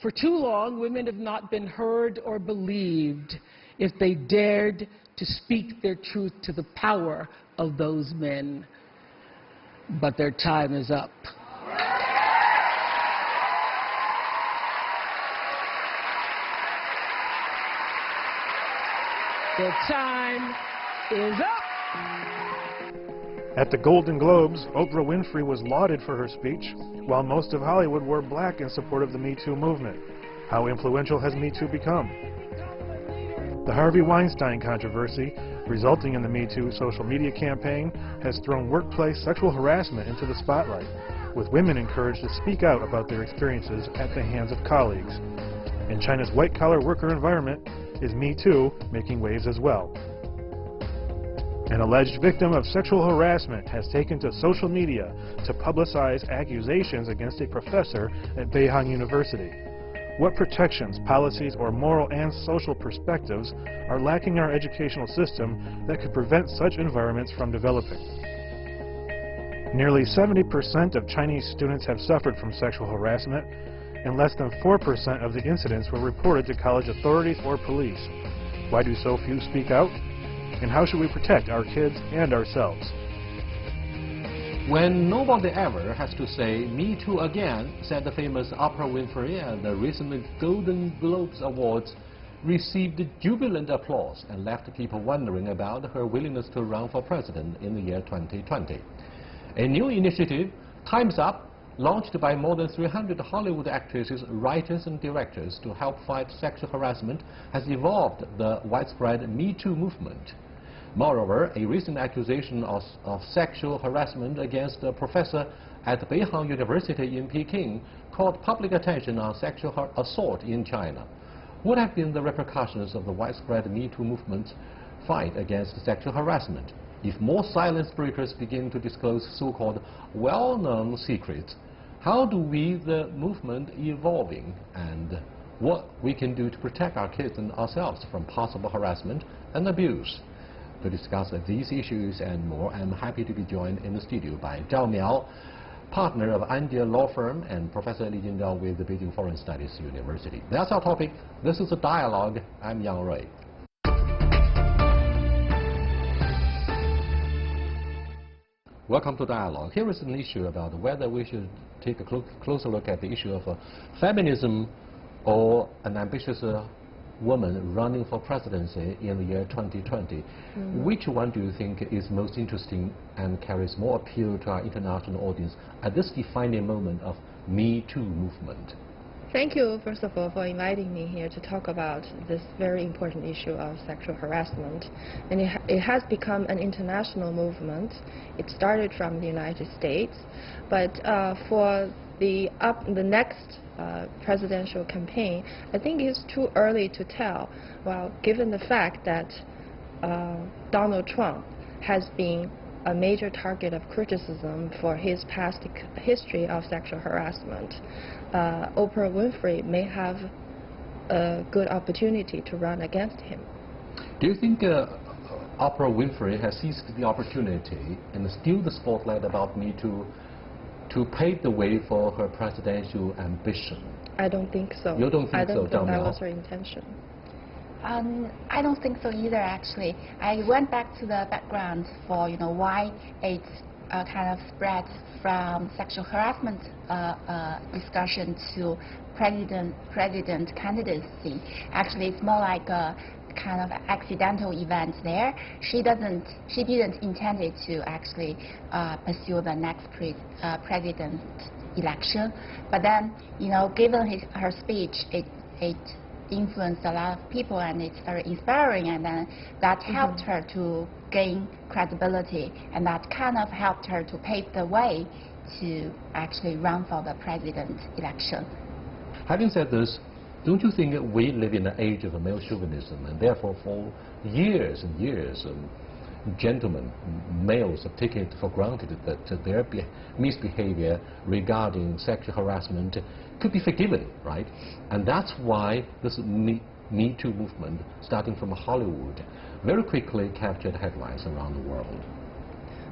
For too long, women have not been heard or believed if they dared to speak their truth to the power of those men. But their time is up. Their time is up. At the Golden Globes, Oprah Winfrey was lauded for her speech, while most of Hollywood wore black in support of the Me Too movement. How influential has Me Too become? The Harvey Weinstein controversy, resulting in the Me Too social media campaign, has thrown workplace sexual harassment into the spotlight, with women encouraged to speak out about their experiences at the hands of colleagues. In China's white-collar worker environment, is Me Too making waves as well. An alleged victim of sexual harassment has taken to social media to publicize accusations against a professor at Beihang University. What protections, policies, or moral and social perspectives are lacking in our educational system that could prevent such environments from developing? Nearly 70% of Chinese students have suffered from sexual harassment, and less than 4% of the incidents were reported to college authorities or police. Why do so few speak out? And how should we protect our kids and ourselves? When nobody ever has to say "Me Too" again, said the famous Oprah Winfrey, and the recent Golden Globes Awards received jubilant applause and left people wondering about her willingness to run for president in the year 2020. A new initiative, Time's Up, launched by more than 300 Hollywood actresses, writers and directors to help fight sexual harassment, has evolved the widespread Me Too movement. Moreover, a recent accusation of sexual harassment against a professor at Beihang University in Peking caught public attention on sexual assault in China. What have been the repercussions of the widespread Me Too movement fight against sexual harassment? If more silence breakers begin to disclose so-called well-known secrets, how do we, the movement, evolving, and what we can do to protect our kids and ourselves from possible harassment and abuse? To discuss these issues and more, I'm happy to be joined in the studio by Zhao Miao, partner of Andia Law Firm and Professor Li Jindao with the Beijing Foreign Studies University. That's our topic. This is a dialogue. I'm Yang Rui. Welcome to Dialogue. Here is an issue about whether we should take a closer look at the issue of feminism or an ambitious woman running for presidency in the year 2020. Which one do you think is most interesting and carries more appeal to our international audience at this defining moment of Me Too movement? Thank you, first of all, for inviting me here to talk about this very important issue of sexual harassment. And it has become an international movement. It started from the United States, but for the next presidential campaign, I think it's too early to tell. Well, given the fact that Donald Trump has been a major target of criticism for his past history of sexual harassment, Oprah Winfrey may have a good opportunity to run against him. Do you think Oprah Winfrey has seized the opportunity and steal the spotlight about Me Too to pave the way for her presidential ambition? I don't think so. You don't think so? I don't think that was her intention. I don't think so either, actually. I went back to the background for why it kind of spread from sexual harassment discussion to president candidacy. Actually, it's more like a kind of accidental event there. She didn't intend it to actually pursue the next president election. But then, given her speech, it influenced a lot of people, and it's very inspiring, and then that helped her to gain credibility, and that kind of helped her to pave the way to actually run for the president election. Having said this, don't you think we live in an age of male chauvinism, and therefore for years and years gentlemen, males, have taken it for granted that their misbehavior regarding sexual harassment could be forgiven, right? And that's why this Me Too movement, starting from Hollywood, very quickly captured headlines around the world.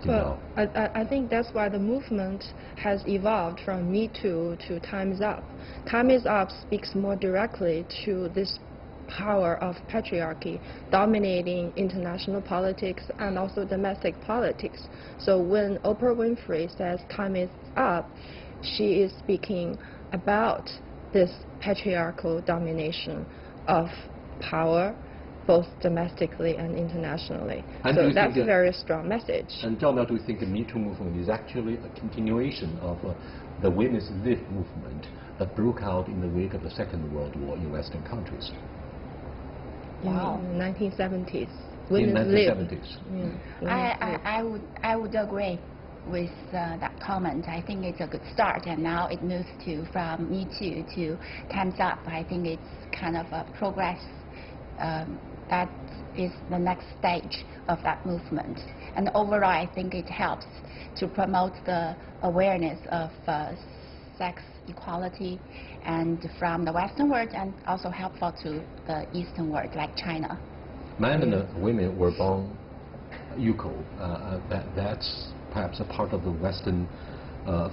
Well, I think that's why the movement has evolved from Me Too to Time's Up. Time is Up speaks more directly to this power of patriarchy dominating international politics and also domestic politics. So when Oprah Winfrey says time is up, she is speaking about this patriarchal domination of power, both domestically and internationally. And so that's a very strong message. And John, do you think the Me Too movement is actually a continuation of the women's lib movement that broke out in the wake of the Second World War in Western countries? Wow. In the 1970s. In Women's 1970s. I would agree with that comment. I think it's a good start, and now it moves from Me Too to Time's Up. I think it's kind of a progress. That is the next stage of that movement. And overall, I think it helps to promote the awareness of sex equality and from the Western world, and also helpful to the Eastern world, like China. Men and women were born equal. That's perhaps a part of the Western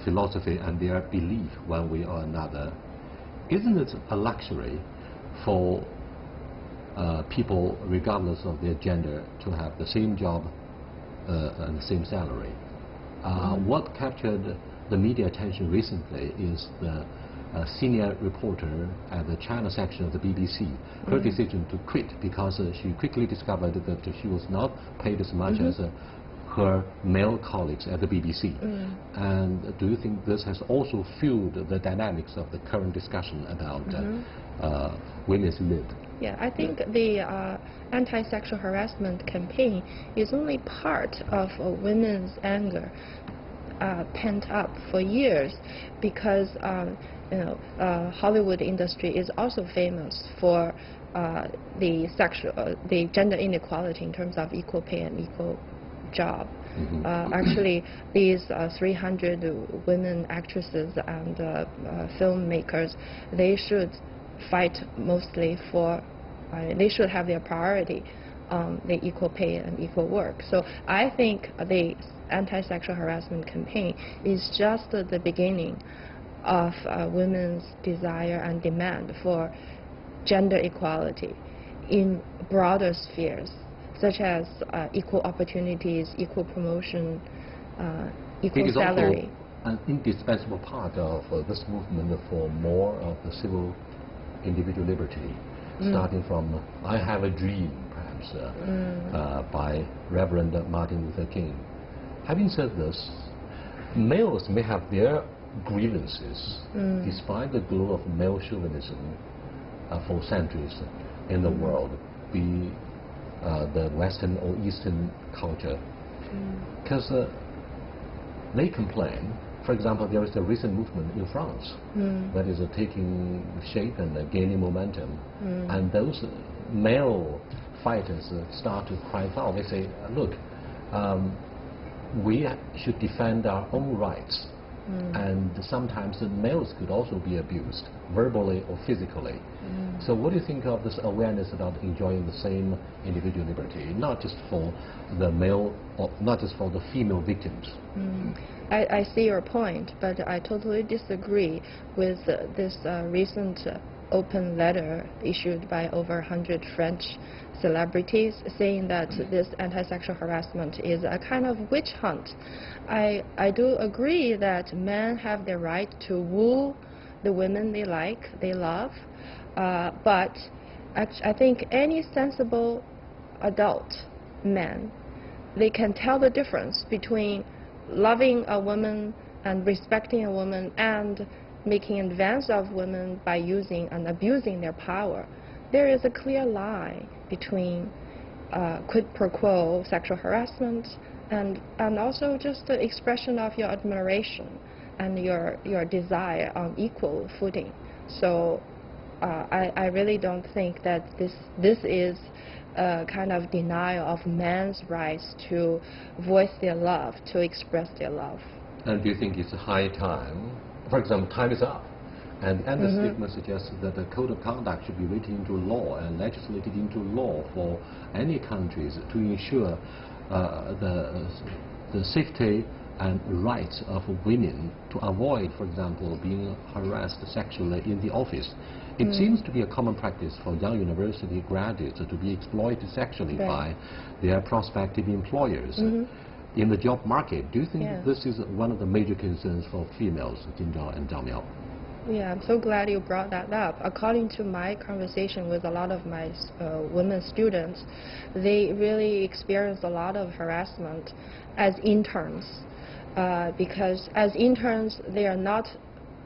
philosophy and their belief one way or another. Isn't it a luxury for people, regardless of their gender, to have the same job and the same salary? What captured the media attention recently is the senior reporter at the China section of the BBC, her decision to quit because she quickly discovered that she was not paid as much as her male colleagues at the BBC. And do you think this has also fueled the dynamics of the current discussion about women's lib? Yeah, I think the anti-sexual harassment campaign is only part of women's anger pent up for years, because Hollywood industry is also famous for the gender inequality in terms of equal pay and equal job. Actually, these 300 women actresses and filmmakers, they should fight mostly for, they should have their priority on the equal pay and equal work. So I think the anti-sexual harassment campaign is just the beginning of women's desire and demand for gender equality in broader spheres, such as equal opportunities, equal promotion, equal salary. It is also an indispensable part of this movement for more of the civil individual liberty, starting from I Have a Dream, perhaps, by Reverend Martin Luther King. Having said this, males may have their grievances, despite the glow of male chauvinism for centuries in the world, be the Western or Eastern culture, because they complain. For example, there is a recent movement in France that is taking shape and gaining momentum, and those male fighters start to cry foul. They say, look, we should defend our own rights, and sometimes the males could also be abused, verbally or physically. So what do you think of this awareness about enjoying the same individual liberty, not just for the male, or not just for the female victims? I see your point, but I totally disagree with this recent open letter issued by over 100 French celebrities saying that this anti-sexual harassment is a kind of witch hunt. I do agree that men have the right to woo the women they like, they love, but I think any sensible adult man, they can tell the difference between loving a woman and respecting a woman and making advance of women by using and abusing their power. There is a clear line between quid pro quo sexual harassment and also just the expression of your admiration and your desire on equal footing. So I really don't think that this is a kind of denial of men's rights to voice their love, to express their love. And do you think it's high time? For example, time is up, and the statement suggests that the code of conduct should be written into law and legislated into law for any countries to ensure the the safety and rights of women to avoid, for example, being harassed sexually in the office. It seems to be a common practice for young university graduates to be exploited sexually by their prospective employers. In the job market, do you think this is one of the major concerns for females, Jin Zhao and Zhao Miao? Yeah, I'm so glad you brought that up. According to my conversation with a lot of my women students, they really experience a lot of harassment as interns because as interns they are not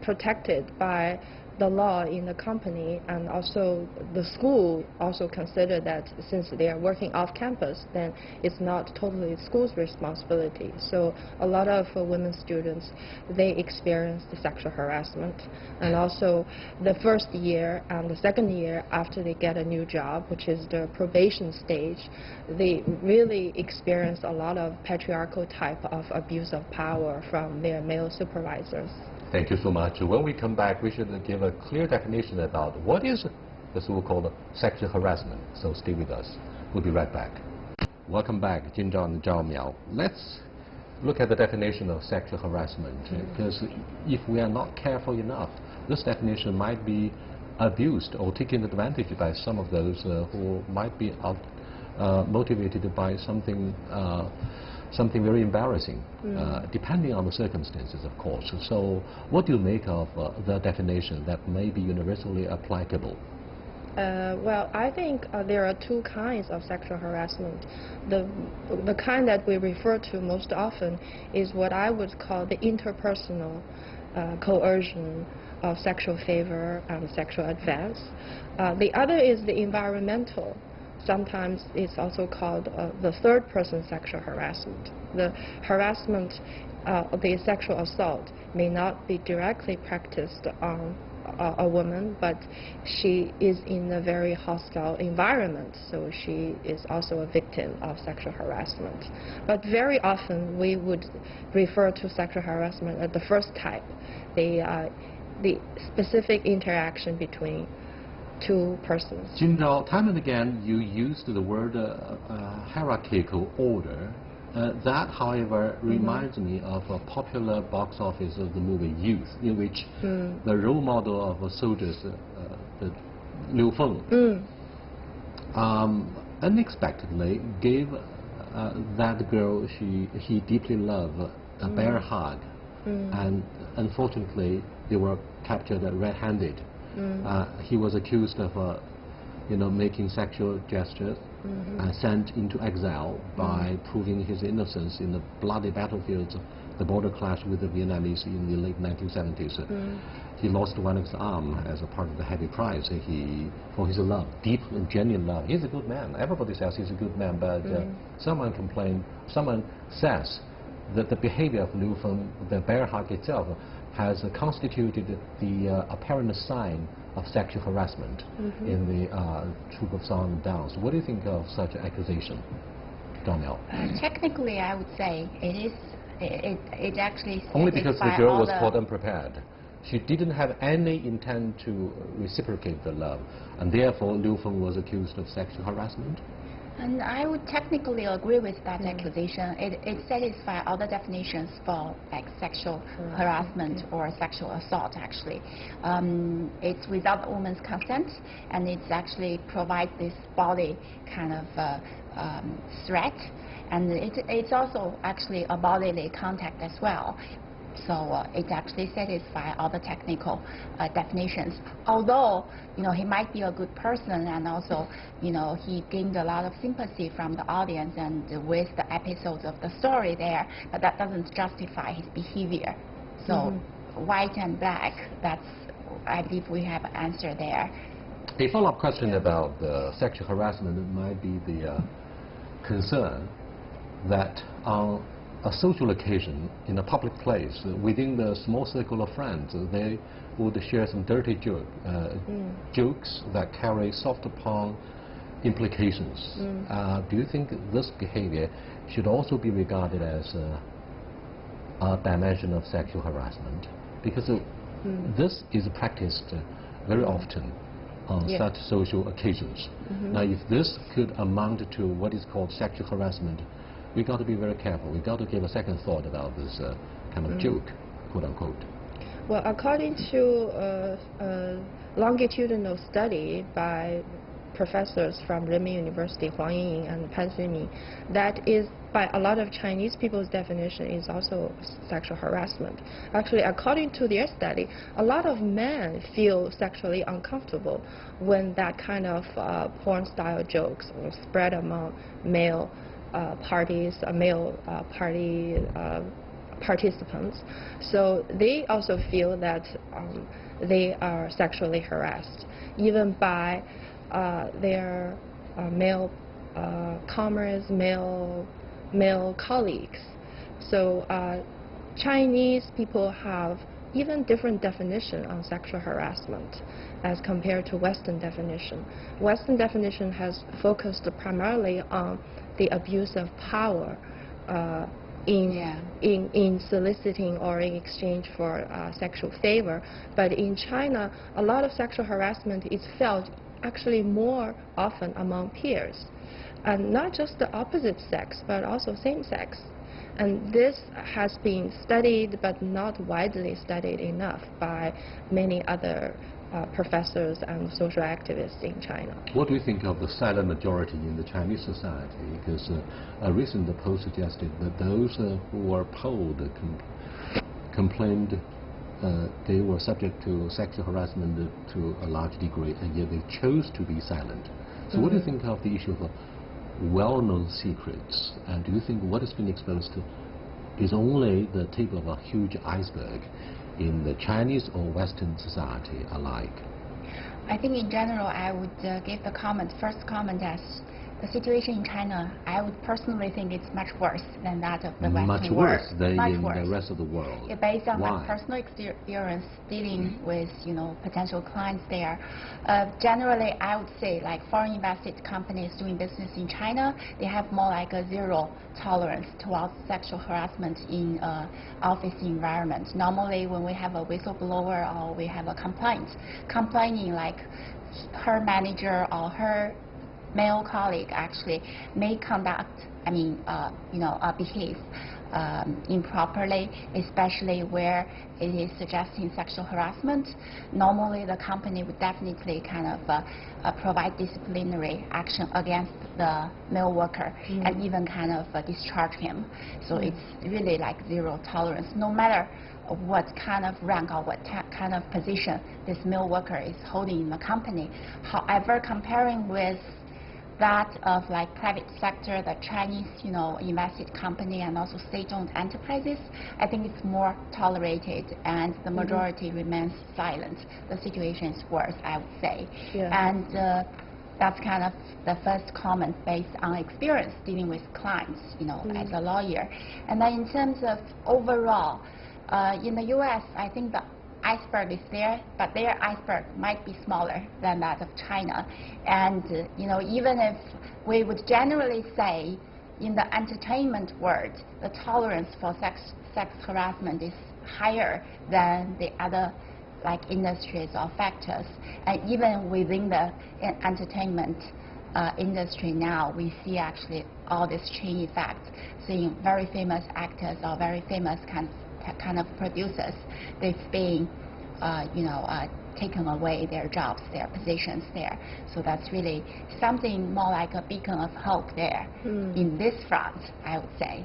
protected by the law in the company, and also the school also consider that since they are working off campus, then it's not totally the school's responsibility. So a lot of women students, they experience the sexual harassment, and also the first year and the second year after they get a new job, which is the probation stage, they really experience a lot of patriarchal type of abuse of power from their male supervisors. Thank you so much. When we come back, we should give a clear definition about what is the so-called sexual harassment. So stay with us. We'll be right back. Welcome back, Jin Zhao and Zhao Miao. Let's look at the definition of sexual harassment, because if we are not careful enough, this definition might be abused or taken advantage by some of those who might be motivated by something very embarrassing, depending on the circumstances, of course. So what do you make of the definition that may be universally applicable? Well, I think there are two kinds of sexual harassment. The kind that we refer to most often is what I would call the interpersonal coercion of sexual favor and sexual advance. The other is the environmental. Sometimes it's also called the third-person sexual harassment. The harassment, the sexual assault, may not be directly practiced on a woman, but she is in a very hostile environment, so she is also a victim of sexual harassment. But very often we would refer to sexual harassment as the first type, the specific interaction between two persons. Jin Zhao, time and again you used the word hierarchical order. That, however, reminds me of a popular box office of the movie Youth, in which the role model of soldiers, Liu Feng, unexpectedly gave that girl he deeply loved a bear hug, and unfortunately they were captured red-handed. He was accused of making sexual gestures and sent into exile by proving his innocence in the bloody battlefields, the border clash with the Vietnamese in the late 1970s. He lost one of his arms as a part of the heavy price for his love, deep and genuine love. He's a good man. Everybody says he's a good man, but someone says that the behavior of Liu Feng, the bear hug itself, has constituted the apparent sign of sexual harassment in the troupe of song and dance. What do you think of such an accusation, Zhao Miao? Technically, I would say it actually only because the girl was caught unprepared. She didn't have any intent to reciprocate the love, and therefore Liu Feng was accused of sexual harassment. And I would technically agree with that accusation. It satisfies all the definitions for like sexual harassment or sexual assault, actually. It's without the woman's consent, and it's actually provides this body kind of threat, and it's also actually a bodily contact as well. So it actually satisfies all the technical definitions. Although, he might be a good person, and also, he gained a lot of sympathy from the audience and with the episodes of the story there, but that doesn't justify his behavior. So white and black, I believe we have an answer there. A follow-up question about sexual harassment might be the concern that on a social occasion in a public place, within the small circle of friends, they would share some dirty jokes that carry soft porn implications. Do you think this behavior should also be regarded as a dimension of sexual harassment? Because this is practiced very often on such social occasions. Now, if this could amount to what is called sexual harassment, we got to be very careful. We got to give a second thought about this kind of joke, quote unquote. Well, according to a longitudinal study by professors from Renmin University, Huang Yiying and Pan Sunyi, that is, by a lot of Chinese people's definition, is also sexual harassment. Actually, according to their study, a lot of men feel sexually uncomfortable when that kind of porn-style jokes are spread among male parties, male party participants. So they also feel that they are sexually harassed, even by their male comrades, male colleagues. So Chinese people have even different definition on sexual harassment as compared to Western definition. Western definition has focused primarily on the abuse of power in soliciting or in exchange for sexual favor. But in China, a lot of sexual harassment is felt actually more often among peers, and not just the opposite sex, but also same sex. And this has been studied, but not widely studied enough by many other professors and social activists in China. What do you think of the silent majority in the Chinese society? Because a recent poll suggested that those who were polled complained they were subject to sexual harassment to a large degree, and yet they chose to be silent. So what do you think of the issue of well-known secrets? And do you think what has been exposed is only the tip of a huge iceberg in the Chinese or Western society alike? I think in general, I would give the first comment as the situation in China, I would personally think it's much worse than that of the Western world. Much worse than in the rest of the world. Yeah, based on Why? my personal experience dealing with, potential clients there. Generally, I would say, like foreign invested companies doing business in China, they have more like a zero tolerance towards sexual harassment in office environment. Normally, when we have a whistleblower or we have a complaint, complaining like her manager or her male colleague actually may behave improperly, especially where it is suggesting sexual harassment. Normally, the company would definitely kind of provide disciplinary action against the male worker and even kind of discharge him. So it's really like zero tolerance, no matter what kind of rank or what kind of position this male worker is holding in the company. However, comparing with that of like private sector, the Chinese, invested company and also state-owned enterprises, I think it's more tolerated and the majority remains silent. The situation is worse, I would say. Yeah. And that's kind of the first comment based on experience dealing with clients, as a lawyer. And then in terms of overall, in the U.S., I think the iceberg is there, but their iceberg might be smaller than that of China. And even if we would generally say in the entertainment world, the tolerance for sex harassment is higher than the other like industries or factors, and even within the entertainment industry now, we see actually all this chain effect, seeing very famous actors or very famous kind of producers, they've been, taken away their jobs, their positions there. So that's really something more like a beacon of hope there in this front, I would say.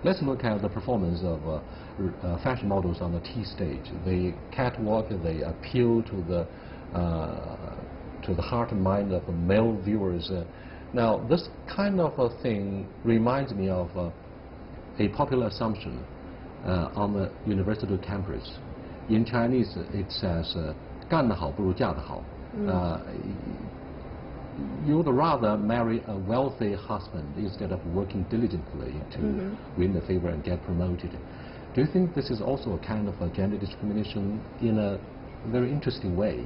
Let's look at the performance of fashion models on the T stage. They catwalk, they appeal to the heart and mind of male viewers. Now, this kind of a thing reminds me of a popular assumption on the university campus. In Chinese, it says, 干得好不如嫁得好. You'd rather marry a wealthy husband instead of working diligently to win the favor and get promoted. Do you think this is also a kind of a gender discrimination in a very interesting way?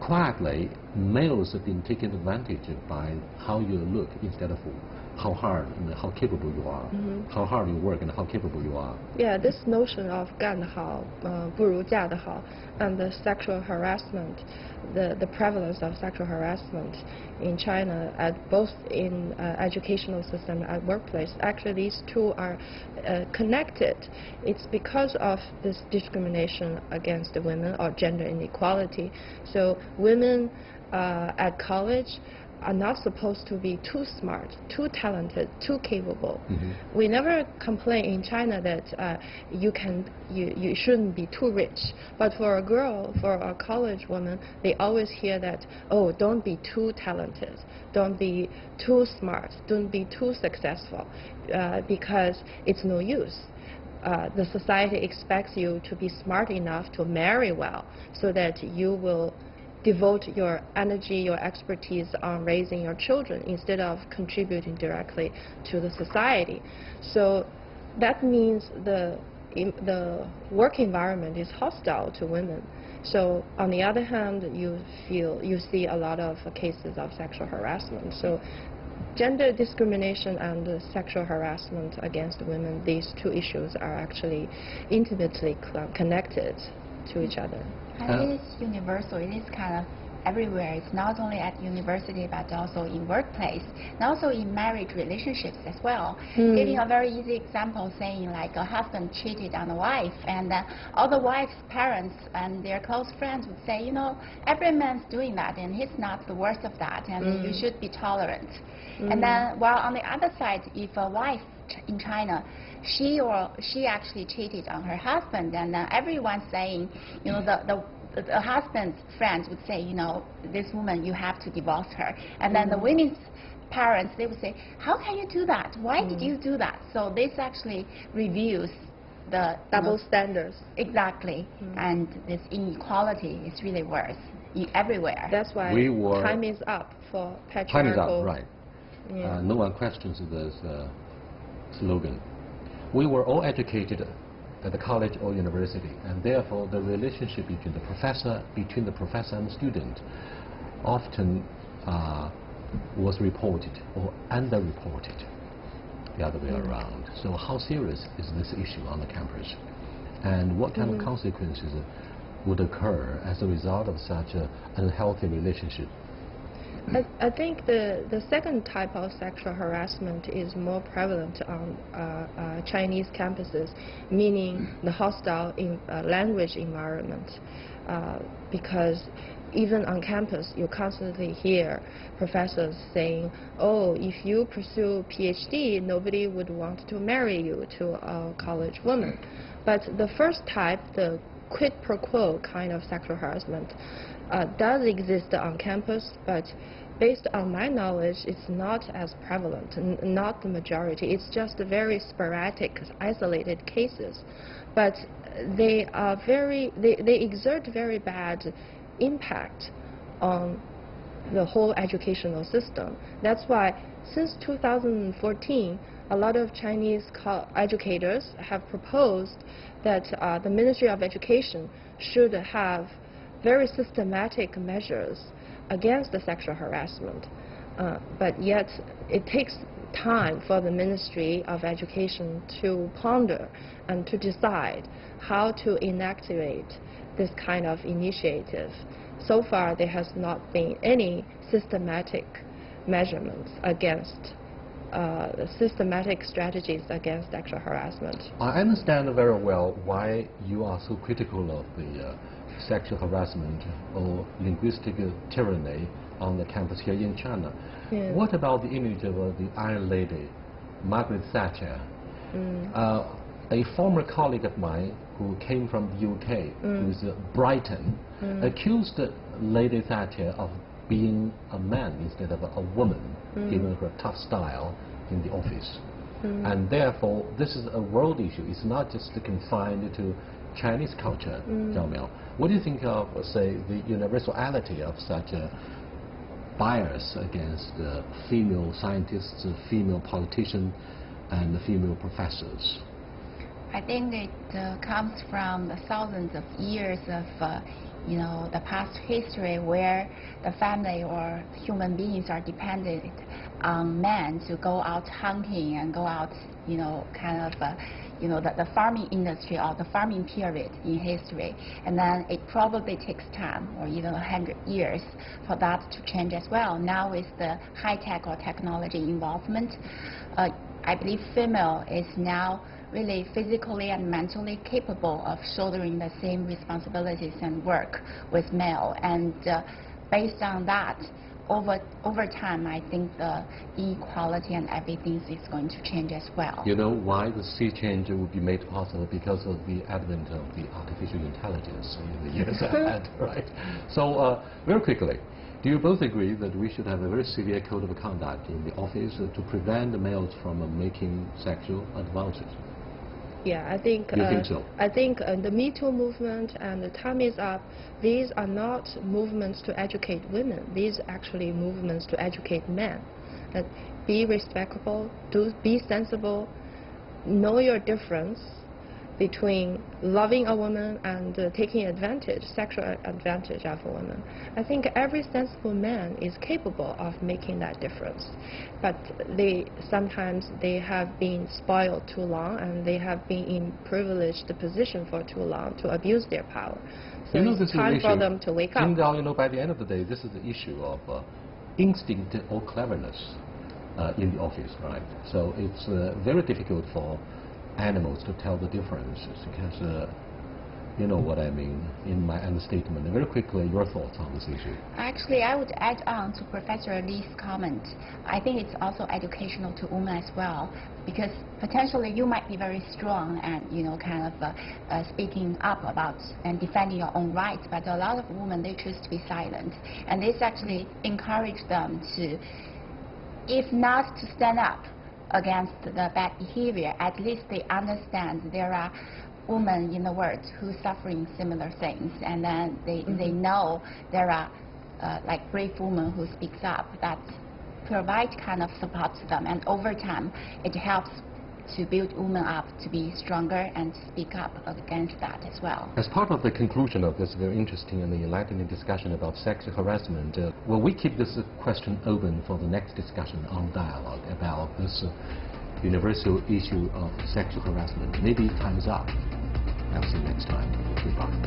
Quietly, males have been taken advantage of by how you look instead of how hard and how capable you are, how hard you work and how capable you are. Yeah, this notion of 干得好, 不如嫁得好, and the sexual harassment, the prevalence of sexual harassment in China, at both in educational system and workplace, actually these two are connected. It's because of this discrimination against the women or gender inequality. So women at college are not supposed to be too smart, too talented, too capable. We never complain in China that you shouldn't be too rich. But for a girl, for a college woman, they always hear that, oh, don't be too talented, don't be too smart, don't be too successful, because it's no use. The society expects you to be smart enough to marry well, so that you will devote your energy, your expertise on raising your children instead of contributing directly to the society. So that means the work environment is hostile to women. So on the other hand, you see a lot of cases of sexual harassment. So gender discrimination and sexual harassment against women, these two issues are actually intimately connected to each other. And it is universal. It is kind of everywhere. It's not only at university, but also in workplace, and also in marriage relationships as well. Giving a very easy example, saying like a husband cheated on a wife, and all the wife's parents and their close friends would say, you know, every man's doing that, and he's not the worst of that, and you should be tolerant. And then, while on the other side, if a wife in China, she actually cheated on her husband, and everyone's saying, you know, the husband's friends would say, you know, this woman, you have to divorce her. And then the women's parents, they would say, how can you do that? Why did you do that? So this actually reveals the double standards. Exactly. And this inequality is really worse everywhere. That's why time is up for patriarchal. Time is up, right. Yeah. No one questions this slogan. We were all educated at the college or university, and therefore the relationship between the professor and student often was reported or underreported, the other way around. So how serious is this issue on the campus, and what kind of consequences would occur as a result of such an unhealthy relationship? I think the second type of sexual harassment is more prevalent on Chinese campuses, meaning the hostile language environment, because even on campus you constantly hear professors saying, oh, if you pursue PhD, nobody would want to marry you to a college woman. But the first type, the quid pro quo kind of sexual harassment, does exist on campus, but based on my knowledge, it's not as prevalent, not the majority. It's just very sporadic, isolated cases. But they exert very bad impact on the whole educational system. That's why since 2014, a lot of Chinese educators have proposed that the Ministry of Education should have very systematic measures against the sexual harassment. But yet it takes time for the Ministry of Education to ponder and to decide how to inactivate this kind of initiative. So far there has not been any systematic measurements against systematic strategies against sexual harassment. I understand very well why you are so critical of the sexual harassment or linguistic tyranny on the campus here in China. Yeah. What about the image of the Iron Lady, Margaret Thatcher? A former colleague of mine who came from the UK, who's Brighton, accused Lady Thatcher of being a man instead of a woman, given her tough style in the office. And therefore, this is a world issue. It's not just confined to Chinese culture, Zhao Miao. What do you think of, say, the universality of such a bias against female scientists, female politicians, and female professors? I think it comes from the thousands of years of you know, the past history where the family or human beings are dependent on men to go out hunting and go out, you know, kind of, you know, the farming industry or the farming period in history. And then it probably takes time, or even 100 years, for that to change as well. Now with the high-tech or technology involvement, I believe female is now really physically and mentally capable of shouldering the same responsibilities and work with male. And based on that, over time, I think the inequality and everything is going to change as well. You know why the sea change will be made possible? Because of the advent of the artificial intelligence in the years ahead, right? So very quickly, do you both agree that we should have a very severe code of conduct in the office to prevent the males from making sexual advances? Yeah, I think. You think so? I think the Me Too movement and the Time is Up, these are not movements to educate women. These are actually movements to educate men. That be respectful, be sensible, know your difference between loving a woman and taking advantage, sexual advantage of a woman. I think every sensible man is capable of making that difference. But sometimes they have been spoiled too long, and they have been in privileged position for too long to abuse their power. So you know, it's time for them to wake up. You know, by the end of the day, this is the issue of instinct or cleverness in the office, right? So it's very difficult for animals to tell the differences, because you know what I mean in my understatement. Very quickly, your thoughts on this issue. Actually, I would add on to Professor Lee's comment. I think it's also educational to women as well, because potentially you might be very strong and, you know, kind of speaking up about and defending your own rights, but a lot of women, they choose to be silent, and this actually encourages them to, if not to stand up against the bad behavior, at least they understand there are women in the world who are suffering similar things, and then they know there are like brave women who speaks up, that provide kind of support to them, and over time it helps to build women up to be stronger and to speak up against that as well. As part of the conclusion of this very interesting and enlightening discussion about sexual harassment, will we keep this question open for the next discussion on dialogue about this universal issue of sexual harassment? Maybe time is up. I'll see you next time. Goodbye.